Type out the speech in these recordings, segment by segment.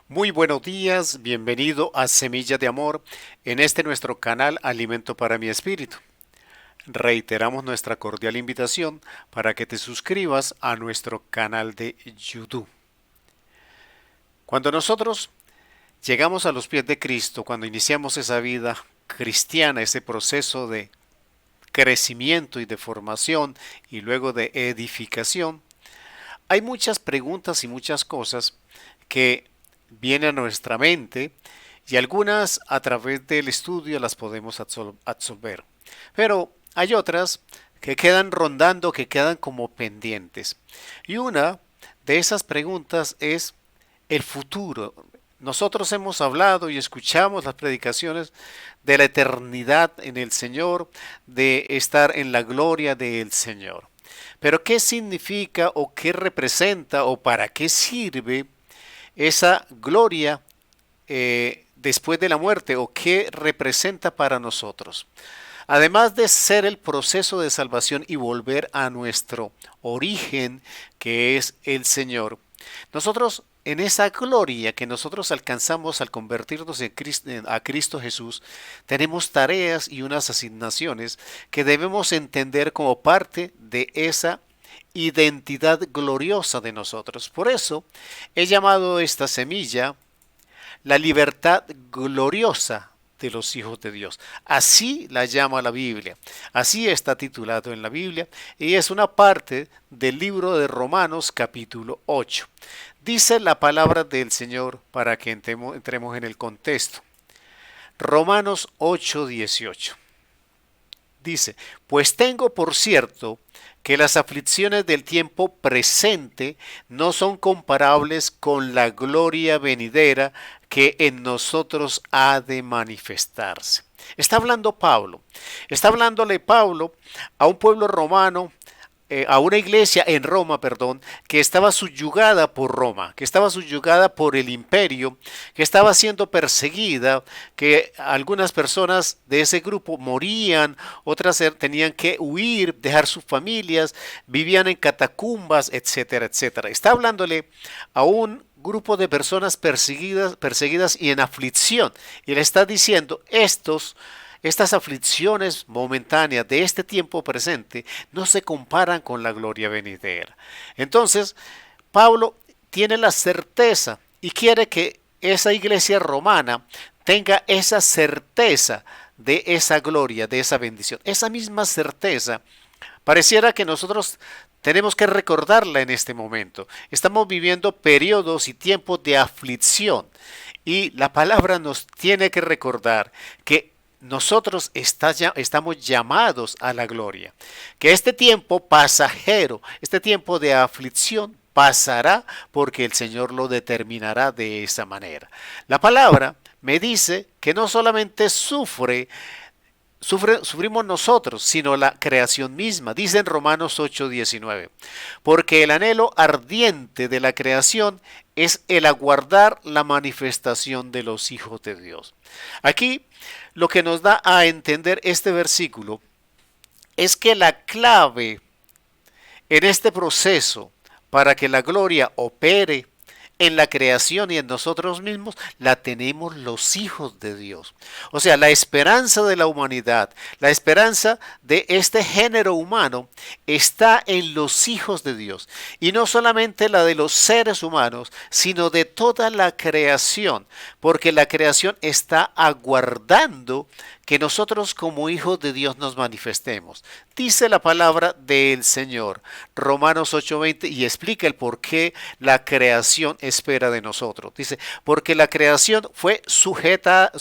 Muy buenos días, bienvenido a Semilla de Amor en este nuestro canal Alimento para mi Espíritu. Reiteramos nuestra cordial invitación para que te suscribas a nuestro canal de YouTube. Cuando nosotros llegamos a los pies de Cristo, cuando iniciamos esa vida cristiana, ese proceso de crecimiento y de formación y luego de edificación, hay muchas preguntas y muchas cosas que vienen a nuestra mente y algunas a través del estudio las podemos absolver. Pero hay otras que quedan rondando, que quedan como pendientes. Y una de esas preguntas es el futuro. Nosotros hemos hablado y escuchamos las predicaciones de la eternidad en el Señor, de estar en la gloria del Señor. Pero ¿qué significa o qué representa o para qué sirve esa gloria después de la muerte o qué representa para nosotros? Además de ser el proceso de salvación y volver a nuestro origen, que es el Señor, nosotros en esa gloria que nosotros alcanzamos al convertirnos a Cristo Jesús, tenemos tareas y unas asignaciones que debemos entender como parte de esa identidad gloriosa de nosotros. Por eso he llamado esta semilla la libertad gloriosa de los hijos de Dios. Así la llama la Biblia. Así está titulado en la Biblia y es una parte del libro de Romanos capítulo 8. Dice la palabra del Señor para que entremos en el contexto. Romanos 8:18. Dice, pues tengo por cierto que las aflicciones del tiempo presente no son comparables con la gloria venidera que en nosotros ha de manifestarse. Está hablando Pablo, está hablándole Pablo a un pueblo romano, a una iglesia en Roma, perdón, que estaba subyugada por Roma, que estaba subyugada por el imperio, que estaba siendo perseguida, que algunas personas de ese grupo morían, otras tenían que huir, dejar sus familias, vivían en catacumbas, etcétera, etcétera. Está hablándole a un grupo de personas perseguidas y en aflicción, y le está diciendo estas aflicciones momentáneas de este tiempo presente no se comparan con la gloria venidera. Entonces, Pablo tiene la certeza y quiere que esa iglesia romana tenga esa certeza de esa gloria, de esa bendición. Esa misma certeza pareciera que nosotros tenemos que recordarla en este momento. Estamos viviendo periodos y tiempos de aflicción y la palabra nos tiene que recordar que nosotros estamos llamados a la gloria, que este tiempo pasajero, este tiempo de aflicción pasará porque el Señor lo determinará de esa manera. La palabra me dice que no solamente sufrimos nosotros, sino la creación misma. Dice en Romanos 8:19, porque el anhelo ardiente de la creación es el aguardar la manifestación de los hijos de Dios. Aquí lo que nos da a entender este versículo es que la clave en este proceso para que la gloria opere en la creación y en nosotros mismos, la tenemos los hijos de Dios. O sea, la esperanza de la humanidad, la esperanza de este género humano está en los hijos de Dios. Y no solamente la de los seres humanos, sino de toda la creación, porque la creación está aguardando que nosotros como hijos de Dios nos manifestemos. Dice la palabra del Señor, Romanos 8:20, y explica el por qué la creación espera de nosotros. Dice, porque la creación fue sujeta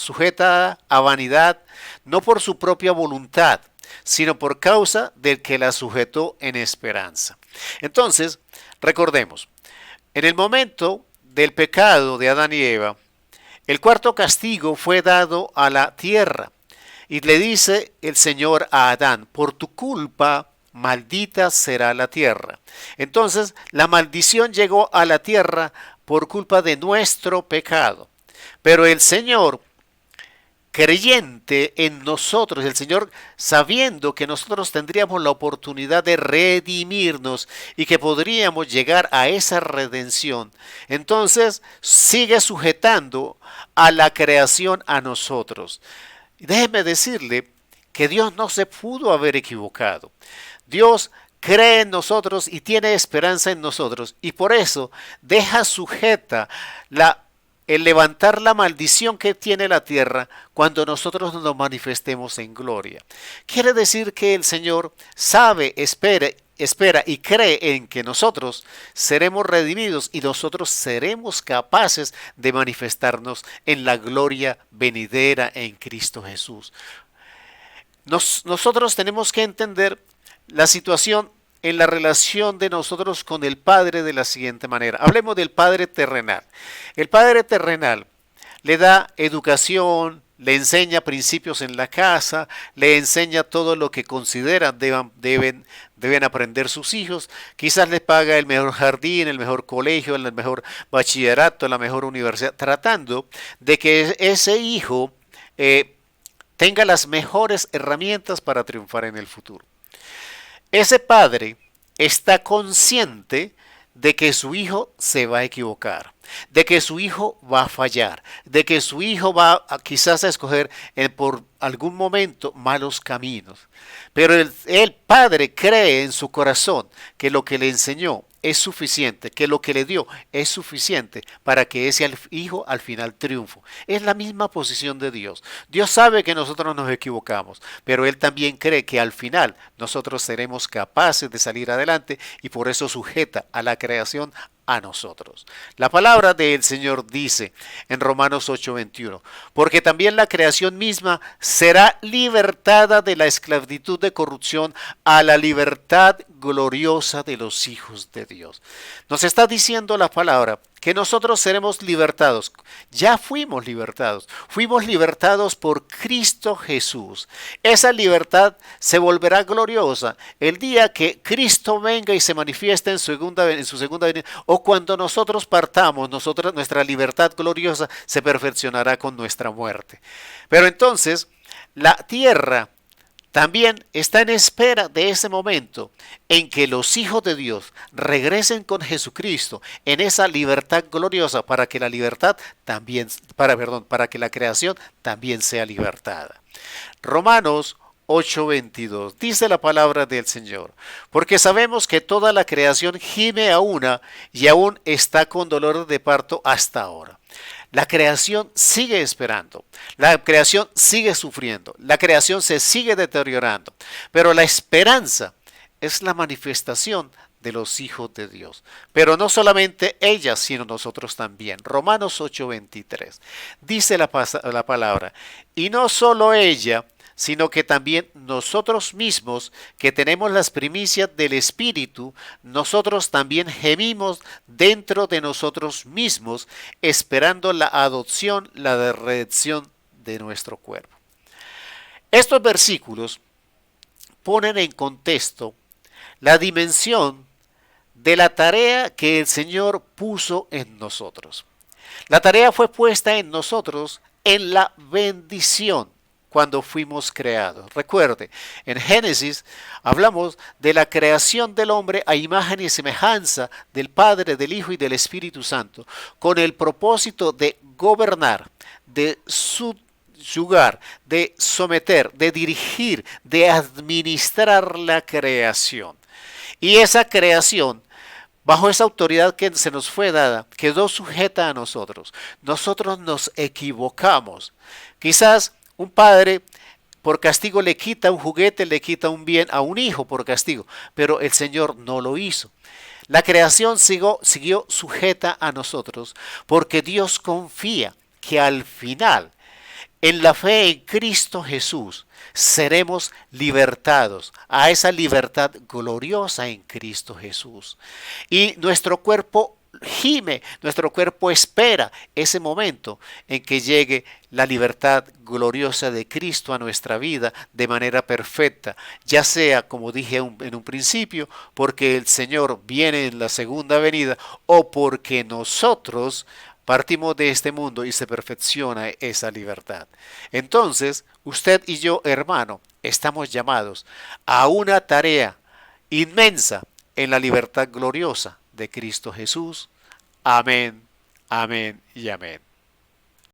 a vanidad, no por su propia voluntad, sino por causa del que la sujetó en esperanza. Entonces, recordemos, en el momento del pecado de Adán y Eva, el cuarto castigo fue dado a la tierra. Y le dice el Señor a Adán, por tu culpa maldita será la tierra. Entonces la maldición llegó a la tierra por culpa de nuestro pecado. Pero el Señor creyente en nosotros, el Señor sabiendo que nosotros tendríamos la oportunidad de redimirnos y que podríamos llegar a esa redención, entonces sigue sujetando a la creación a nosotros. Déjeme decirle que Dios no se pudo haber equivocado. Dios cree en nosotros y tiene esperanza en nosotros, y por eso deja sujeta el levantar la maldición que tiene la tierra cuando nosotros nos manifestemos en gloria. Quiere decir que el Señor sabe, espera y cree en que nosotros seremos redimidos y nosotros seremos capaces de manifestarnos en la gloria venidera en Cristo Jesús. Nosotros tenemos que entender la situación en la relación de nosotros con el Padre de la siguiente manera. Hablemos del Padre terrenal. El Padre terrenal le da educación, le enseña principios en la casa, le enseña todo lo que considera deben aprender sus hijos. Quizás les paga el mejor jardín, el mejor colegio, el mejor bachillerato, la mejor universidad, tratando de que ese hijo tenga las mejores herramientas para triunfar en el futuro. Ese padre está consciente de que su hijo se va a equivocar, de que su hijo va a fallar, de que su hijo va quizás a escoger por algún momento malos caminos. Pero el padre cree en su corazón que lo que le enseñó es suficiente, que lo que le dio es suficiente para que ese hijo al final triunfe. Es la misma posición de Dios. Dios sabe que nosotros nos equivocamos, pero Él también cree que al final nosotros seremos capaces de salir adelante y por eso sujeta a la creación a nosotros. La palabra del Señor dice en Romanos 8:21, porque también la creación misma será libertada de la esclavitud de corrupción a la libertad gloriosa de los hijos de Dios. Nos está diciendo la palabra que nosotros seremos libertados. Ya fuimos libertados por Cristo Jesús. Esa libertad se volverá gloriosa el día que Cristo venga y se manifieste en su segunda venida, o cuando nosotros partamos, nuestra libertad gloriosa se perfeccionará con nuestra muerte. Pero entonces, la tierra también está en espera de ese momento en que los hijos de Dios regresen con Jesucristo en esa libertad gloriosa para que para que la creación también sea libertada. Romanos 8:22 dice la palabra del Señor, porque sabemos que toda la creación gime a una y aún está con dolor de parto hasta ahora. La creación sigue esperando, la creación sigue sufriendo, la creación se sigue deteriorando, pero la esperanza es la manifestación de los hijos de Dios. Pero no solamente ella, sino nosotros también. Romanos 8:23 dice la palabra, y no solo ella, sino que también nosotros mismos, que tenemos las primicias del Espíritu, nosotros también gemimos dentro de nosotros mismos, esperando la adopción, la redención de nuestro cuerpo. Estos versículos ponen en contexto la dimensión de la tarea que el Señor puso en nosotros. La tarea fue puesta en nosotros en la bendición cuando fuimos creados. Recuerde, en Génesis hablamos de la creación del hombre a imagen y semejanza del Padre, del Hijo y del Espíritu Santo, con el propósito de gobernar, de subyugar, de someter, de dirigir, de administrar la creación. Y esa creación, bajo esa autoridad que se nos fue dada, quedó sujeta a nosotros. Nosotros nos equivocamos. Quizás un padre por castigo le quita un juguete, le quita un bien a un hijo por castigo, pero el Señor no lo hizo. La creación siguió sujeta a nosotros porque Dios confía que al final, en la fe en Cristo Jesús, seremos libertados a esa libertad gloriosa en Cristo Jesús. Y nuestro cuerpo gime, nuestro cuerpo espera ese momento en que llegue la libertad gloriosa de Cristo a nuestra vida de manera perfecta, ya sea, como dije en un principio, porque el Señor viene en la segunda venida o porque nosotros partimos de este mundo y se perfecciona esa libertad. Entonces, usted y yo, hermano, estamos llamados a una tarea inmensa en la libertad gloriosa de Cristo Jesús. Amén, amén y amén.